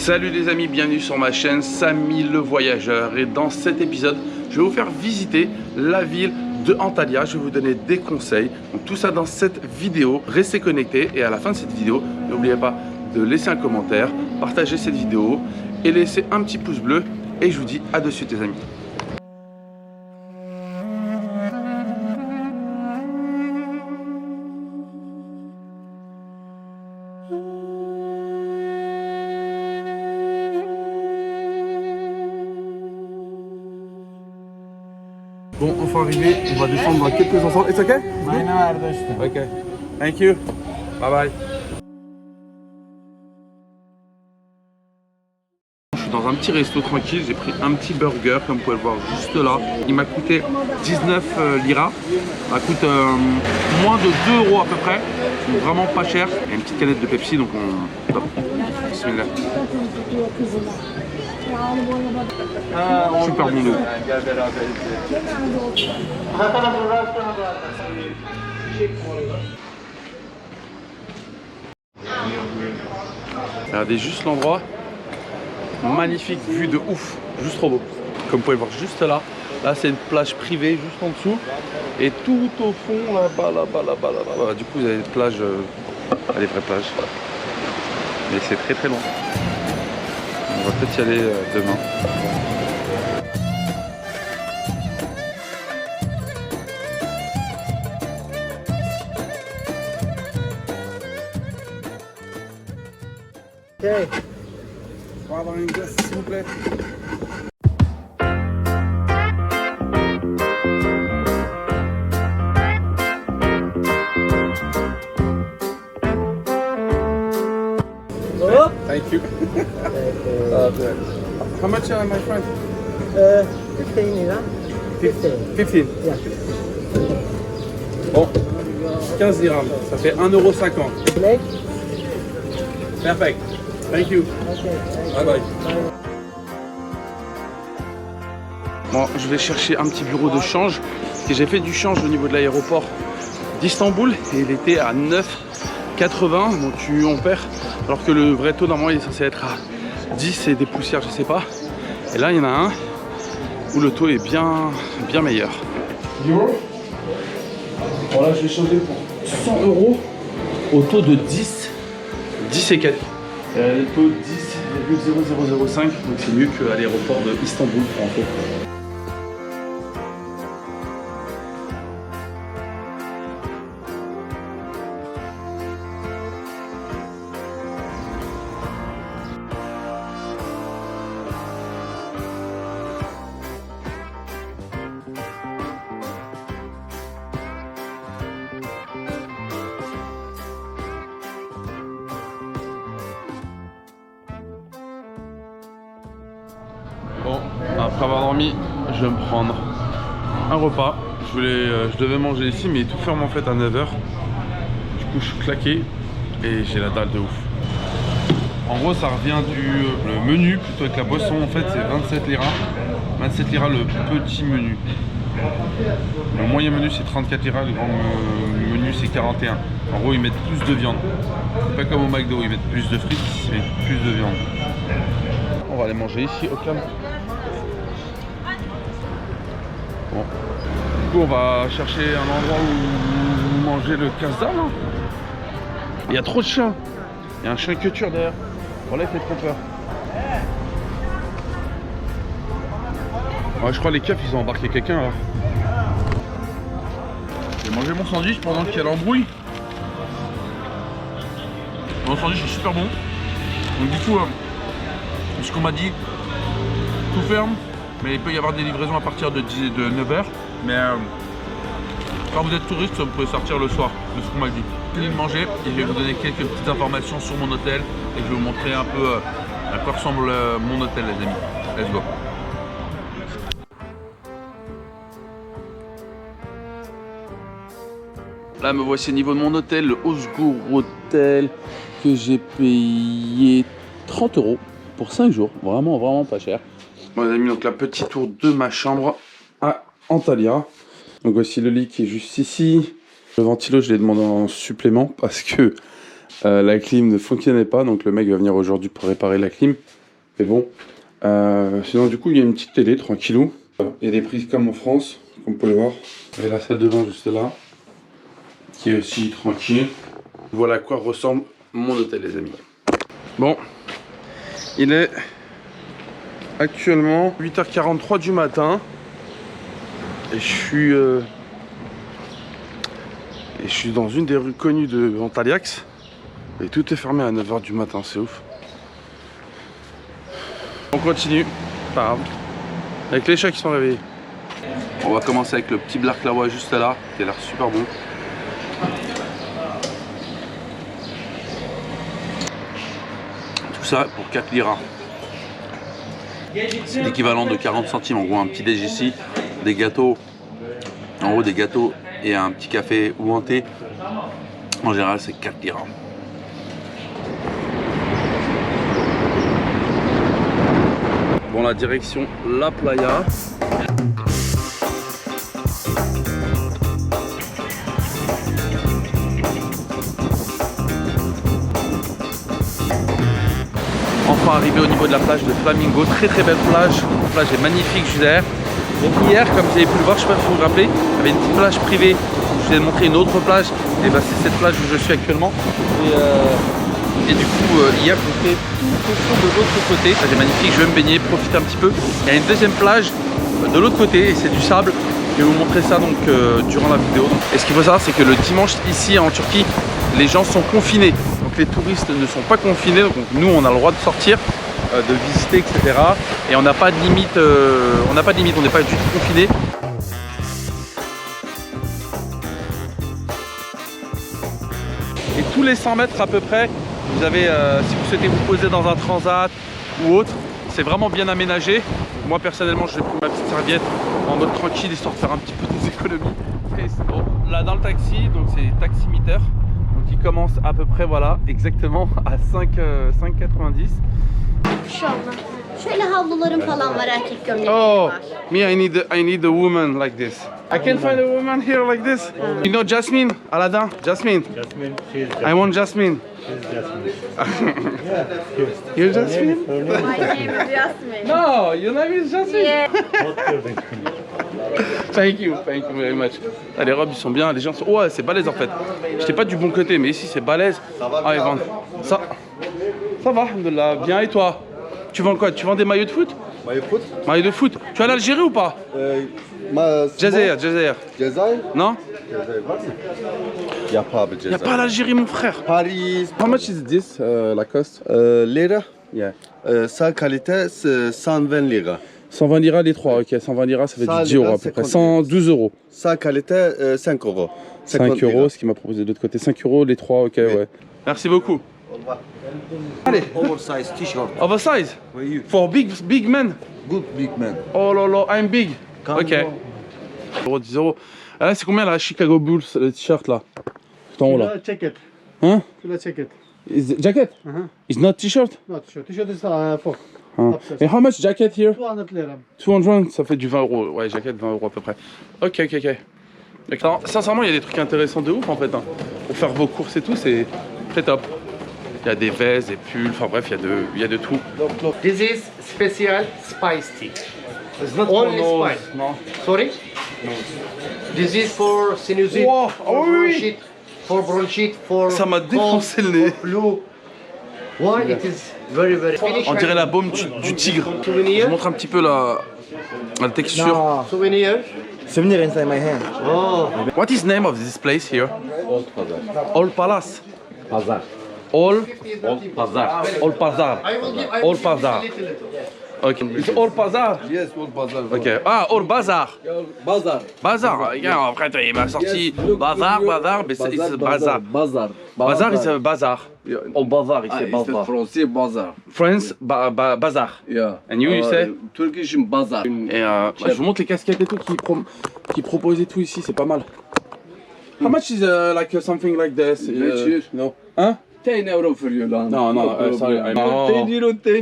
Salut les amis, bienvenue sur ma chaîne Samy le Voyageur. Et dans cet épisode, je vais vous faire visiter la ville de Antalya. Je vais vous donner des conseils. Donc tout ça dans cette vidéo. Restez connectés et à la fin de cette vidéo, n'oubliez pas de laisser un commentaire, partager cette vidéo et laisser un petit pouce bleu. Et je vous dis à de suite les amis. Bon, enfin arrivé, on va descendre dans quelques instants. It's okay? Ok. Thank you. Bye bye. Je suis dans un petit resto tranquille, j'ai pris un petit burger comme vous pouvez le voir juste là. Il m'a coûté 19 liras. Ça coûte moins de 2 euros à peu près. Donc vraiment pas cher. Il y a une petite canette de Pepsi donc on... Top. Bismillah. Super bon goût. Regardez juste l'endroit. Magnifique vue de ouf. Juste trop beau. Comme vous pouvez voir juste là. Là c'est une plage privée juste en dessous. Et tout au fond là-bas, là-bas. Du coup vous avez des plages, les vraies plages. Mais c'est très très loin. On va peut-être y aller demain. Ok. On va avoir une glace s'il vous plaît. Oh. Thank you. How much, my friend? 15 lira. 15. Yeah. Bon, 15 dirhams, ça fait 1,50 €. Black. Perfect. Thank you. Okay. Bye bye. Bon, je vais chercher un petit bureau de change. Parce que j'ai fait du change au niveau de l'aéroport d'Istanbul et il était à 9,80. Donc on perd. Alors que le vrai taux normalement il est censé être à 10 et des poussières, je sais pas. Et là il y en a un où le taux est bien meilleur. Bon là je vais changer pour 100 € au taux de 10 et quelques. Le taux de 10,0005, donc c'est mieux qu'à l'aéroport de Istanbul pour info. Bon, après avoir dormi, je vais me prendre un repas. Je devais manger ici, mais tout ferme en fait à 9 h. Du coup, je suis claqué et j'ai la dalle de ouf. En gros, ça revient le menu plutôt avec la boisson. En fait, c'est 27 liras. 27 liras le petit menu. Le moyen menu, c'est 34 liras. Le grand menu, c'est 41. En gros, ils mettent plus de viande. C'est pas comme au McDo, ils mettent plus de frites, mais plus de viande. On va aller manger ici au calme. Bon. Du coup, on va chercher un endroit où manger le casse-dalle. Il y a trop de chiens. Il y a un chien culture derrière. Voilà, il fait trop peur. Ouais, je crois que les keufs, ils ont embarqué quelqu'un là. J'ai mangé mon sandwich pendant qu'il y a l'embrouille. Mon sandwich est super bon. Donc du coup, ce qu'on m'a dit, tout ferme, mais il peut y avoir des livraisons à partir de 9 h. Mais quand vous êtes touriste, vous pouvez sortir le soir, de ce qu'on m'a dit. Je vais manger et je vais vous donner quelques petites informations sur mon hôtel et je vais vous montrer un peu à quoi ressemble mon hôtel les amis. Let's go. Là me voici au niveau de mon hôtel, le Osgur Hotel que j'ai payé 30 € pour 5 jours, vraiment pas cher. Bon les amis, donc la petite tour de ma chambre à Antalya. Donc voici le lit qui est juste ici. Le ventilo je l'ai demandé en supplément parce que La clim ne fonctionnait pas, donc le mec va venir aujourd'hui pour réparer la clim. Mais bon. Sinon, du coup, il y a une petite télé, tranquillou. Il y a des prises comme en France, comme vous pouvez le voir. Et la salle de bain juste là, qui est aussi tranquille. Voilà à quoi ressemble mon hôtel, les amis. Bon, il est actuellement 8h43 du matin. Et je suis dans une des rues connues de Antaliax. Et tout est fermé à 9h du matin, c'est ouf. On continue, pas grave. Avec les chats qui sont réveillés. On va commencer avec le petit Blarklawa juste là, qui a l'air super bon. Tout ça pour 4 liras. C'est l'équivalent de 40 centimes. En gros, un petit déj ici, des gâteaux. En gros, des gâteaux et un petit café ou un thé. En général, c'est 4 liras. Bon, la direction La Playa. Enfin arrivé au niveau de la plage de Flamingo, très belle plage. La plage est magnifique juste derrière. Donc hier, comme vous avez pu le voir, je ne sais pas si vous vous rappelez, il y avait une petite plage privée. Je vous ai montré une autre plage. Et bah c'est cette plage où je suis actuellement. Et du coup, hier, j'ai fait tout au fond de l'autre côté. La plage est magnifique, je vais me baigner, profiter un petit peu. Il y a une deuxième plage de l'autre côté et c'est du sable. Je vais vous montrer ça donc durant la vidéo. Et ce qu'il faut savoir, c'est que le dimanche ici en Turquie, les gens sont confinés. Donc les touristes ne sont pas confinés. Donc nous, on a le droit de sortir, de visiter, etc. Et on n'a pas de limite. On n'est pas du tout confinés. Et tous les 100 mètres à peu près, vous avez, si vous souhaitez vous poser dans un transat ou autre, c'est vraiment bien aménagé. Moi personnellement, je vais prendre ma petite serviette en mode tranquille, histoire de faire un petit peu des économies. Et bon, là dans le taxi, donc c'est taximeter, donc il commence à peu près, voilà, exactement à 5,90. İnşallah. Şöyle havlularım falan var, erkek gömleklerim Oh, var. me, I need a woman like this. I can find a woman here like this. You know Jasmine, Aladdin, Jasmine. Jasmine, she's Jasmine. I want Jasmine. She's Jasmine. You're Jasmine? My name is Yasmin. No, your name is Jasmine. Yeah. What's your name? Thank you very much. Ah, les robes ils sont bien, les gens sont... Ouais, c'est balèze en fait. J'étais pas du bon côté, mais ici c'est balèze. Ah, ils vendent. Ça va, alhamdoulilah. Bien, et toi? Tu vends quoi? Tu vends des maillots de foot? Maillot de foot Maillots de foot. Tu es à l'Algérie ou pas? Jazair. Cezayir Non? Cezayir var mı? Yap abi Y a Cezayir. pas l'Algérie mon frère. Paris. How much is this, Lacoste? Lira. Yeah. Sa kalite 120 lira. 120 liras les trois, ok. 120 liras ça fait 100 du 10 euros à liras, peu près. 50 112 euros. Sa kalite 5 euros. 5 euros, ce qu'il m'a proposé de l'autre côté. 5 euros les trois, ok, ouais. Merci beaucoup. Allez, Oversize t-shirt. oversize? Oui. For big men? Good big man. Oh là là, I'm big. Ok. 10 euros. Ah, là, c'est combien la Chicago Bulls, le t-shirt là? Tout en haut là. Jacket. Hein? Fila jacket. Is it jacket? Uh-huh. It's not t-shirt? Not t-shirt. T-shirt is for Hein. And how much jacket here? 200 lira. 200, ça fait du 20 euros. Ouais, jacket 20 euros à peu près. Ok. Alors, sincèrement, il y a des trucs intéressants de ouf en fait. Hein. Pour faire vos courses et tout, c'est très top. Il y a des vestes, des pulls, enfin bref, il y a de tout. This is special spice tea. It's not Only spice. Non. Sorry? This is for sinusite, Wow, for oui. bronchite, for bronchite, for Ça m'a cold, défoncé le nez. for flu. Why it is very Finish On dirait la baume du tigre. Je Souvenir. montre un petit peu la texture. Souvenir. Souvenir inside my hand. Oh. What is the name of this place here? Old Pazar. All Palace. Pazar. All Pazar. Pazar. I will give All Pazar. little. Okay. It's All Pazar. Yes, Old Pazar. Ok. Ah, All Bazar. Bazar. Bazar. Regarde, après il m'a sorti bazar, mais c'est bazar. Bazar. Bazar is a bazar. All Bazar, Ah, c'est it's bazar. Français bazar. France, bazar. Yeah. And you say? Turkish bazar. Et je vous montre les casquettes et tout qui proposent et tout ici, c'est pas mal. How much is like something like this? No. Hein? 10 euro for you, lan. No, problem. sorry. I 10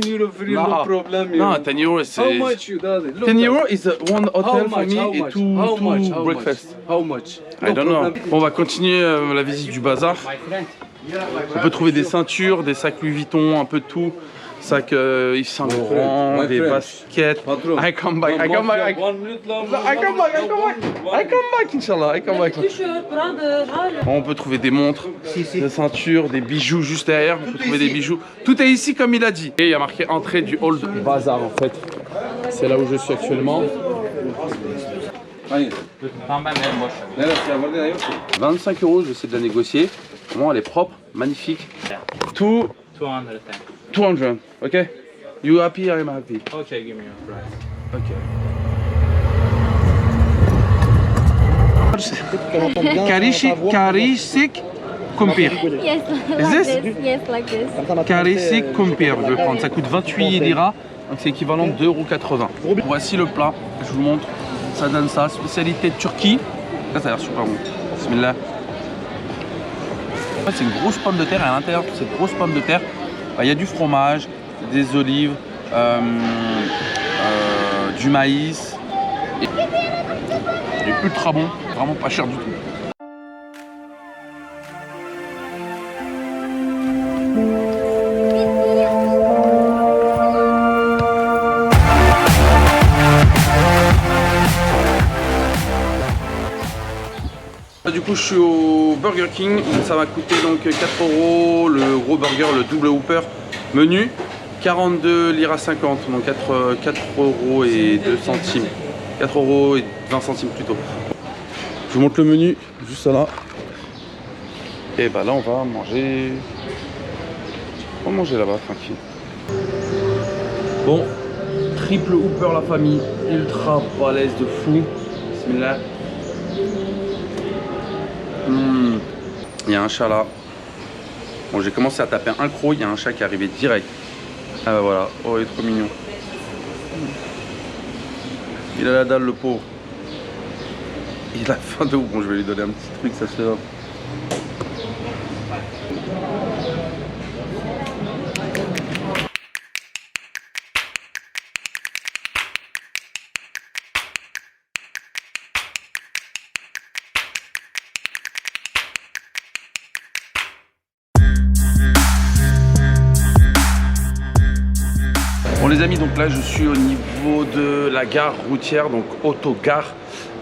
euro for you, no problem. No, 10 euros c'est... How much you does it? Look 10 at- euros is one hotel for me How et much? two How much? breakfast. How much? I don't know. Bon, on va continuer la visite du bazar. On peut trouver des ceintures, des sacs Louis Vuitton, un peu de tout. Sacs Yves Saint Laurent, des baskets. I come back, I come back, I come back, Inch'Allah, I come back. On peut trouver des montres, des ceintures, des bijoux juste derrière. On peut trouver des bijoux. Tout est ici comme il a dit. Et il y a marqué entrée du Old Bazaar en fait. C'est là où je suis actuellement. 25 €, je vais essayer de la négocier. Vraiment, elle est propre, magnifique. 200, ok? You happy? I'm happy. Okay, give me your price. Ok. Karishik Kumpir. Yes, Is like this? this. Yes, like this. Karishik Kumpir, je vais prendre. Ça coûte 28 liras, donc c'est équivalent de 2,80 €. Voici le plat, je vous montre. Ça donne ça, spécialité de Turquie. Là, ça a l'air super bon. Bismillah. En fait, c'est une grosse pomme de terre et à l'intérieur de cette grosse pomme de terre, il y a du fromage, des olives, du maïs. Et il est ultra bon, vraiment pas cher du tout. Du coup je suis au Burger King, ça m'a coûté donc 4 €, le gros burger, le double Whopper menu, 42 liras 50, donc 4 € et 2 centimes, 4 € et 20 centimes plutôt. Je vous montre le menu, juste là. Et bah là on va manger là-bas tranquille. Bon, triple Whopper la famille, ultra balèze de fou, bismillah. Il y a un chat là. Bon, j'ai commencé à taper un croc, il y a un chat qui est arrivé direct. Ah bah voilà, oh il est trop mignon. Il a la dalle le pauvre. Il a faim de ouf. Bon, je vais lui donner un petit truc, ça se fait là. Bon les amis, donc là je suis au niveau de la gare routière, donc autogare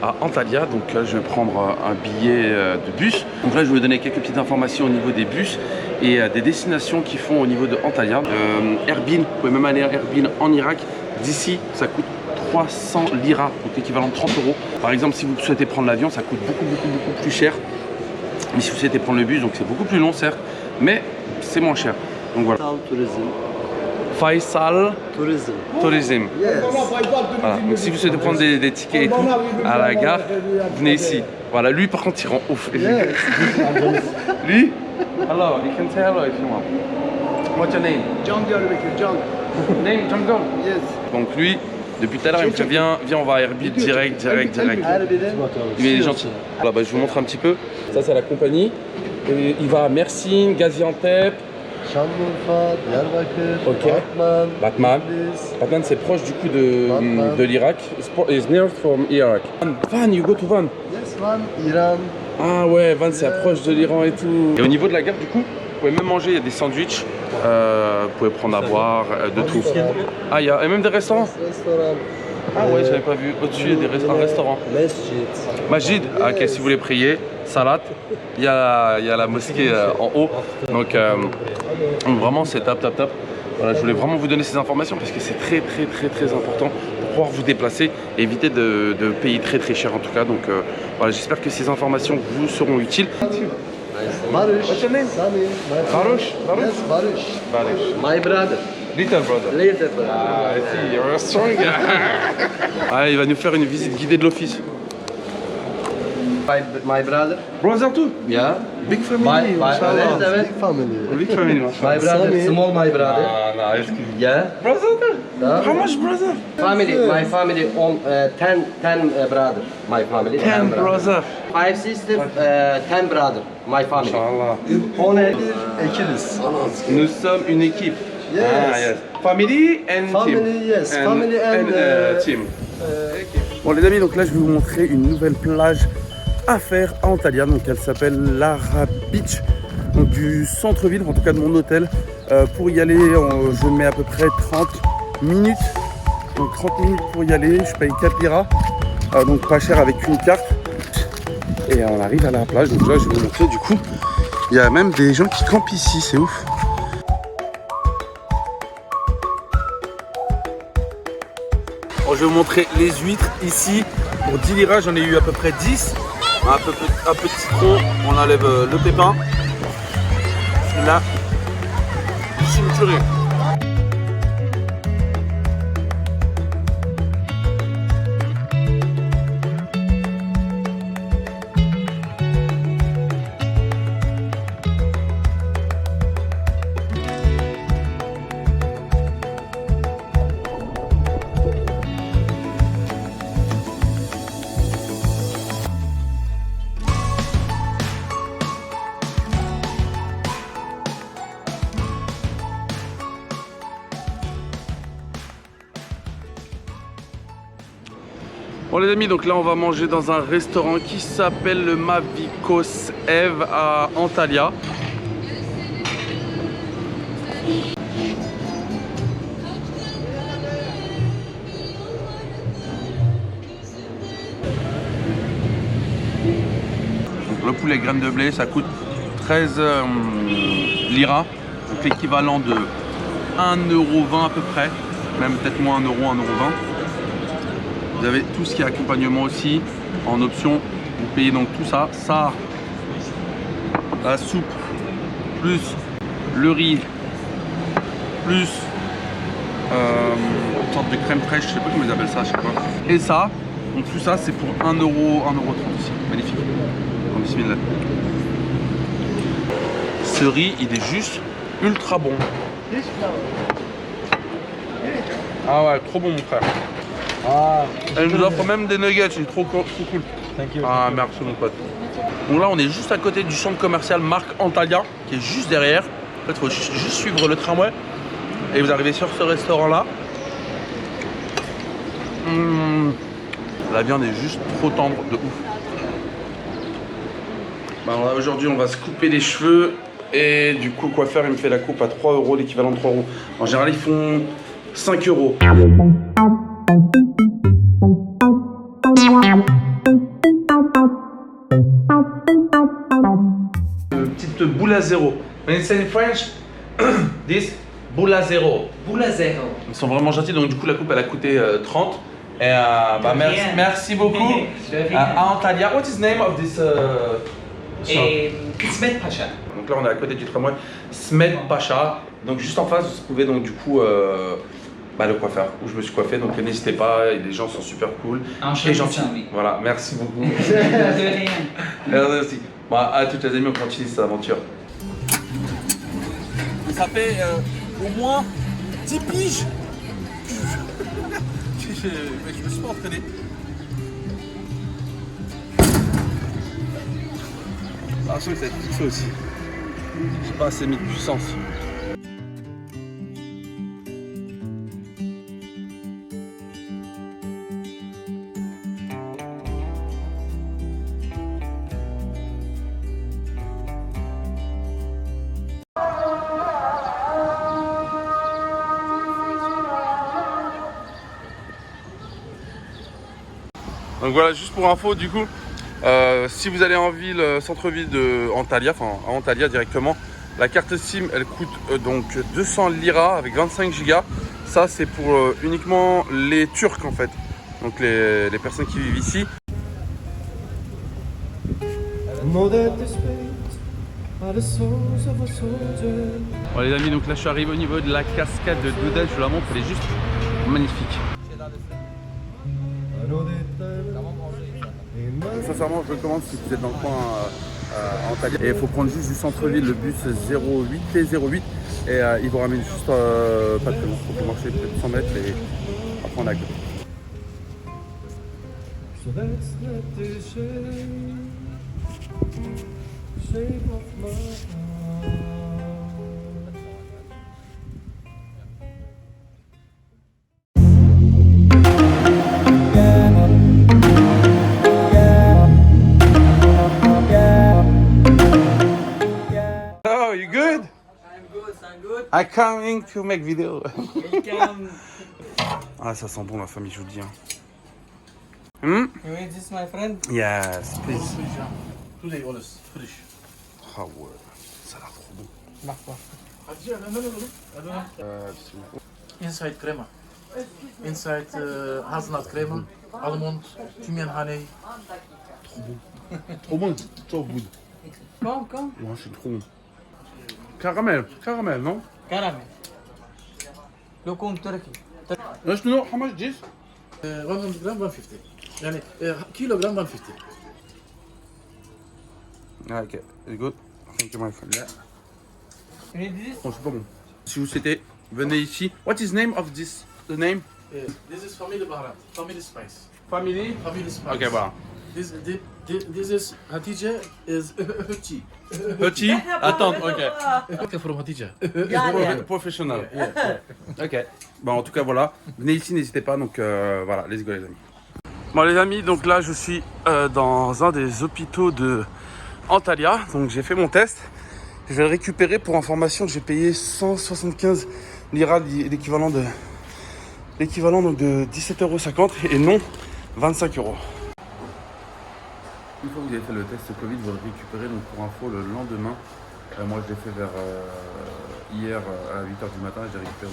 à Antalya. Donc là je vais prendre un billet de bus. Donc là je vais vous donner quelques petites informations au niveau des bus et des destinations qui font au niveau de Antalya. Erbil, vous pouvez même aller à Erbil en Irak. D'ici ça coûte 300 liras, donc équivalent de 30 €. Par exemple si vous souhaitez prendre l'avion, ça coûte beaucoup plus cher. Mais si vous souhaitez prendre le bus, donc c'est beaucoup plus long certes, mais c'est moins cher. Donc voilà. Faisal Tourism. Voilà. Donc si vous souhaitez prendre des tickets et tout à la gare, venez ici. Voilà, lui par contre il rend ouf. Lui, hello, you can say hello if you want. What's your name? John Diyarbakir, John. Name Jungle. Yes. Donc lui, depuis tout à l'heure il me fait viens on va à Erbil direct. Il est gentil. Voilà, bah, je vous montre un petit peu. Ça c'est la compagnie. Et il va à Mersin, Gaziantep. Şanlıurfa, Diyarbakır, Ok. Batman. Batman c'est proche du coup de l'Irak. It's near from Iraq. Van, you go to Van. Yes, Van, Iran. Ah ouais, Van c'est proche de l'Iran et tout. Et au niveau de la gare du coup, vous pouvez même manger, il y a des sandwichs. Vous pouvez prendre à boire, de tout. Ah il y a même des restaurants. Restoran. Ah ouais, j'avais pas vu. Au-dessus il y a un restaurant. Masjid. Majid, ok, si vous voulez prier, salat, il y a la mosquée en haut, donc vraiment c'est top. Voilà, je voulais vraiment vous donner ces informations parce que c'est très important pour pouvoir vous déplacer et éviter de payer très cher en tout cas. Donc voilà, j'espère que ces informations vous seront utiles. Barış. What's your name? Sami. Baruch? Yes, Barış. My brother. Little brother. Little brother. Ah, I see, you're strong. Ah, il va nous faire une visite guidée de l'office. My brother. Brother too? Yeah. Big family, mashallah. Evet. Big family. Big family, mashallah. My brother. Sami. Small my brother. Ah, no, excuse me. Yeah. Brother? How much brother? Family. My family on 10 brother. My family. 10 brother. 5 sister. 10 brother. My family. Inshallah. On a Ekiliz. Nous sommes une équipe. Yes. Ah, yes. Family and Family, team. yes. Family and, team. Bon les amis, donc là je vais vous montrer une nouvelle plage à faire à Antalya. Donc elle s'appelle Lara Beach. donc, du centre-ville, en tout cas de mon hôtel. Pour y aller, je mets à peu près 30 minutes. Donc 30 minutes pour y aller, je paye 4 liras. Donc pas cher avec une carte. Et on arrive à la plage. Donc là, je vais vous montrer du coup. Il y a même des gens qui campent ici, c'est ouf. Bon, je vais vous montrer les huîtres ici. Pour 10 liras, j'en ai eu à peu près 10. Un peu de citron, on enlève le pépin. Et là, chimichurri. Bon les amis, donc là on va manger dans un restaurant qui s'appelle le Mavikos Ev à Antalya. Donc le poulet graines de blé, ça coûte 13 liras, donc l'équivalent de 1,20 € à peu près, même peut-être moins 1 euro, 1,20 €. Vous avez tout ce qui est accompagnement aussi en option. Vous payez donc tout ça. Ça, la soupe, plus le riz, plus une sorte de crème fraîche, je sais pas comment ils appellent ça, je sais pas. Et ça, donc tout ça c'est pour 1 €, 1,30 € aussi. Magnifique. En bismillah. Ce riz, il est juste ultra bon. Ah ouais, trop bon mon frère. Ah, elle nous offre même des nuggets, c'est trop cool. Ah merci mon pote. Donc là on est juste à côté du centre commercial Marque Antalya qui est juste derrière. En fait il faut juste suivre le tramway et vous arrivez sur ce restaurant là. La viande est juste trop tendre de ouf. Alors aujourd'hui on va se couper les cheveux et du coup le coiffeur il me fait la coupe à 3 €, l'équivalent de 3 €. En général ils font 5 €. Petite boule à zéro. When it's in French, this boule à zéro. Boule à zéro. Ils sont vraiment gentils, donc du coup la coupe elle a coûté 30. Et bah, merci beaucoup. À Antalya, what is the name of this shop? Smed Pacha. Donc là on est à côté du tramway Smed Pacha. Donc juste en face vous trouvez donc du coup le coiffeur où je me suis coiffé, donc n'hésitez pas, les gens sont super cool et gentils. Voilà, merci beaucoup. Merci. Bon, à toutes les amis, on continue cette aventure. Ça fait au moins 10 piges. Je me suis pas entraîné. Attention que ça va être fixé aussi. J'ai pas assez mis de puissance. Donc voilà, juste pour info, du coup, si vous allez en ville, centre-ville de Antalya, enfin à Antalya directement, la carte SIM elle coûte donc 200 liras avec 25 gigas. Ça c'est pour uniquement les Turcs en fait, donc les personnes qui vivent ici. Bon les amis, donc là je suis arrivé au niveau de la cascade de Doudel, je vous la montre, elle est juste magnifique. Sincèrement, je recommande si vous êtes dans le coin à Antalya. Et il faut prendre juste du centre-ville le bus 08 T08 et il vous ramène juste pas très loin. Il faut marcher peut-être 100 mètres et après on est à côté. I'm coming to make video. Ah, ça sent bon la famille, je vous le dis. You eat this, my friend? Yes, please. Today, honest, frisch. Ah ouais, ça a l'air trop bon. Mach mal. Inside crema. Inside hazelnut crema, almond, thymian honey. Trop bon, trop good. Come. Ouais, c'est trop bon. Caramel, non? Caramel. Lokum Turkey. Let's know how much this? 100 gram, 150. Yani kilogram, 150. Ah, ok, it's good. Thank you, my friend. Yeah. You need this? Bon, c'est pas bon. Si vous souhaitez, venez ici. What is name of this? The name? This is family baharat, family spice. Family? Family spice. Ok, voilà. This is Hatice is Hutchi. Petit? Attends, ok. From Hatice. Professionnel. Ok. Bon, en tout cas, voilà. Venez ici, n'hésitez pas. Donc, voilà, let's go, les amis. Bon, les amis, donc là, je suis dans un des hôpitaux de Antalya. Donc, j'ai fait mon test. Je vais le récupérer. Pour information, j'ai payé 175 liras, l'équivalent de 17,50 € et non 25 €. Une fois que vous avez fait le test Covid, vous le récupérez. Donc pour info, le lendemain, moi je l'ai fait vers hier à 8h du matin et j'ai récupéré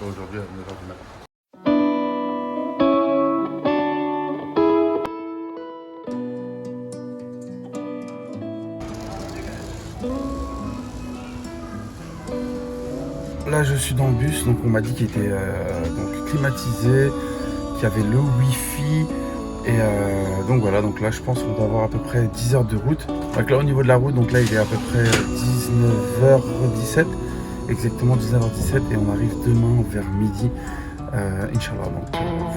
aujourd'hui à 9h du matin. Là je suis dans le bus, donc on m'a dit qu'il était donc climatisé, qu'il y avait le Wi-Fi. Et donc voilà, donc là je pense qu'on doit avoir à peu près 10 heures de route. Donc là au niveau de la route, donc là il est à peu près 19h17, exactement 19h17 et on arrive demain vers midi, Inch'Allah. Donc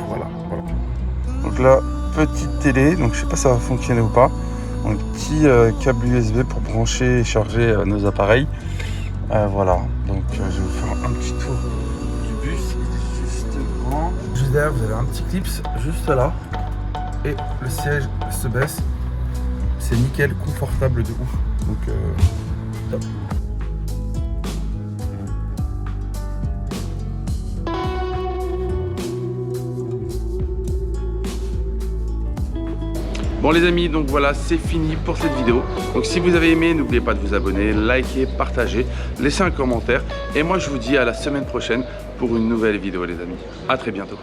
voilà. Donc là, petite télé, donc je sais pas si ça va fonctionner ou pas. Un petit câble USB pour brancher et charger nos appareils. Voilà, donc je vais vous faire un petit tour du bus, il est juste grand. Juste derrière vous avez un petit clips, juste là. Et le siège se baisse, c'est nickel, confortable de ouf, donc top. Bon les amis, donc voilà, c'est fini pour cette vidéo. Donc si vous avez aimé, n'oubliez pas de vous abonner, liker, partager, laisser un commentaire. Et moi je vous dis à la semaine prochaine pour une nouvelle vidéo les amis. À très bientôt.